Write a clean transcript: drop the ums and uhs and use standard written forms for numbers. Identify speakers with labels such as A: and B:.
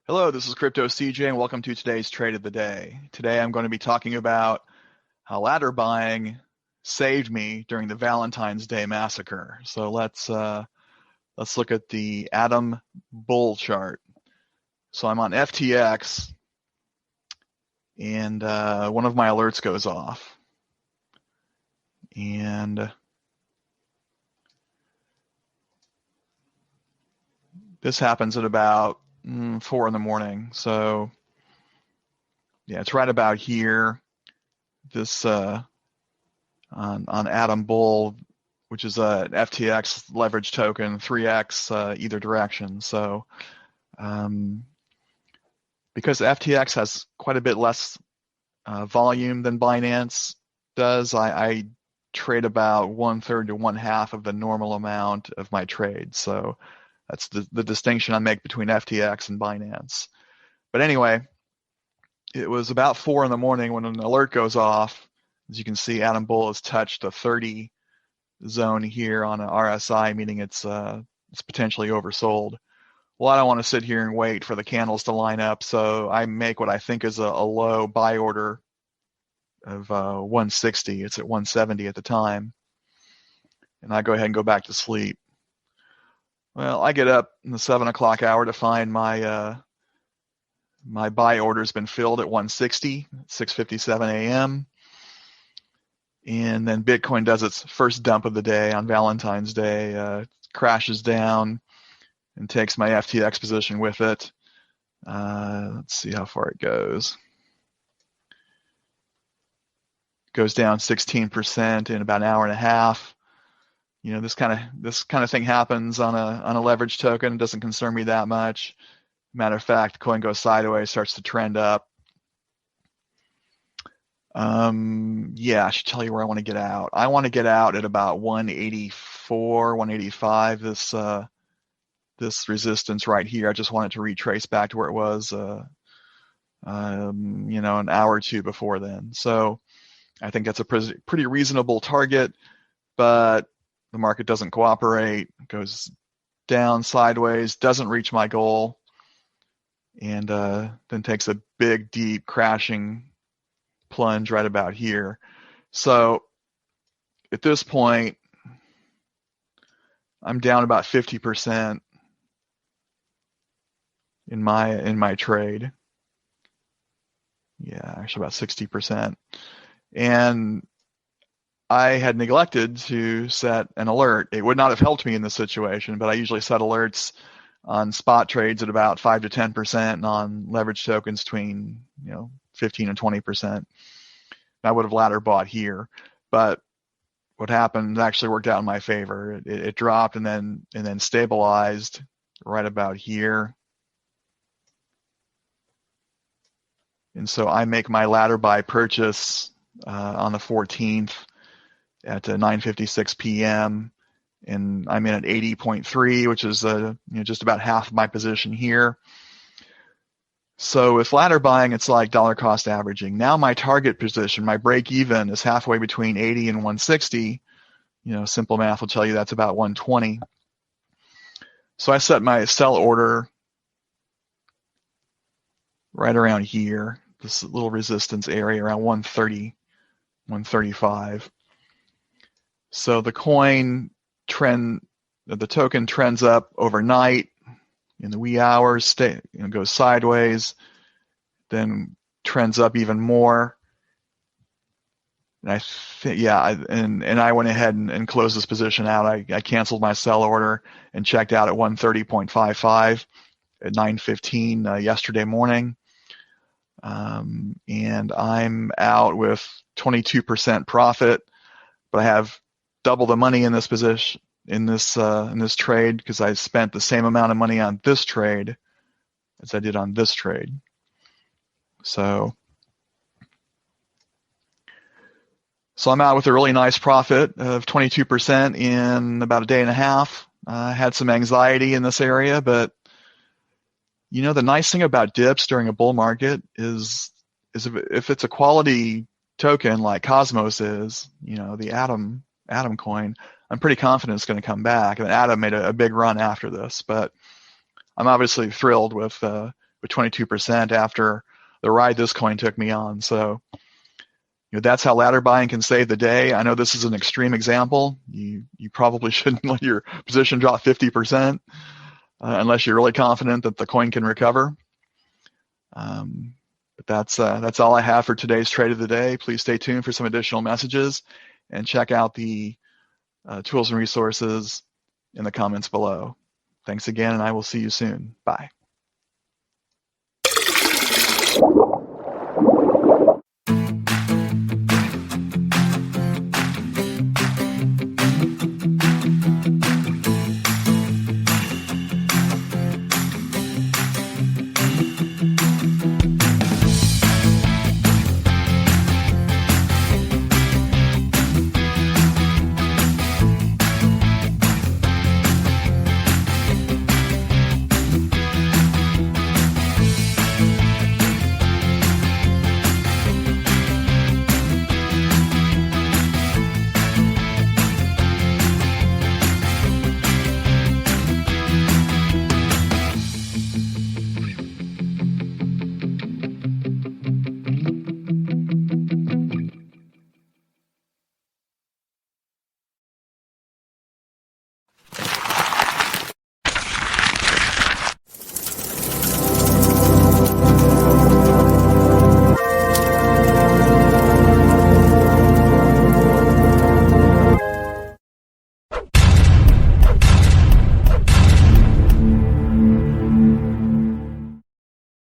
A: Hello, this is Crypto CJ, and welcome to today's trade of the day. Today I'm going to be talking about how ladder buying saved me during the Valentine's Day massacre. So let's look at the Atom Bull chart. So I'm on FTX, and one of my alerts goes off, and this happens at about 4 in the morning. So yeah, it's right about here. This on Atom Bull, which is a FTX leverage token, 3x either direction. So because FTX has quite a bit less volume than Binance does, I trade about 1/3 to 1/2 of the normal amount of my trade. So that's the distinction I make between FTX and Binance. But anyway, it was about 4 in the morning when an alert goes off. As you can see, Atom Bull has touched the 30 zone here on an RSI, meaning it's potentially oversold. Well, I don't want to sit here and wait for the candles to line up, so I make what I think is a low buy order of 160. It's at 170 at the time, and I go ahead and go back to sleep. Well, I get up in the 7 o'clock hour to find my buy order's been filled at 160, 6:57 a.m. And then Bitcoin does its first dump of the day on Valentine's Day, crashes down and takes my FTX position with it. Let's see how far it goes. Goes down 16% in about an hour and a half. You know, this kind of thing happens on a leverage token. It doesn't concern me that much. Matter of fact, coin goes sideways, starts to trend up. Yeah, I should tell you where I want to get out. I want to get out at about 184, 185. This resistance right here. I just want it to retrace back to where it was, an hour or two before then. So I think that's a pretty reasonable target, but the market doesn't cooperate. It goes down sideways, doesn't reach my goal, and then takes a big, deep crashing plunge right about here. So at this point, I'm down about 50% in my trade. Yeah, actually about 60%. And I had neglected to set an alert. It would not have helped me in this situation, but I usually set alerts on spot trades at about 5 to 10%, and on leverage tokens between 15 and 20%. I would have ladder bought here, but what happened actually worked out in my favor. It dropped and then stabilized right about here. And so I make my ladder buy purchase on the 14th at 9:56 p.m. and I'm in at 80.3, which is just about half of my position here. So with ladder buying, it's like dollar cost averaging. Now my target position, my break even, is halfway between 80 and 160. Simple math will tell you that's about 120. So I set my sell order right around here, this little resistance area around 130, 135. So the token trends up overnight in the wee hours, goes sideways, then trends up even more. And I went ahead and closed this position out. I canceled my sell order and checked out at 130.55 at 9:15 yesterday morning. And I'm out with 22% profit, but I have double the money in this position, in this trade, because I spent the same amount of money on this trade as I did on this trade. So I'm out with a really nice profit of 22% in about a day and a half. I had some anxiety in this area, but the nice thing about dips during a bull market is if it's a quality token like Cosmos is, the Atom coin, I'm pretty confident it's going to come back. And Atom made a big run after this, but I'm obviously thrilled with with 22% after the ride this coin took me on. So, that's how ladder buying can save the day. I know this is an extreme example. You probably shouldn't let your position drop 50% unless you're really confident that the coin can recover. But that's all I have for today's trade of the day. Please stay tuned for some additional messages and check out the tools and resources in the comments below. Thanks again, and I will see you soon. Bye.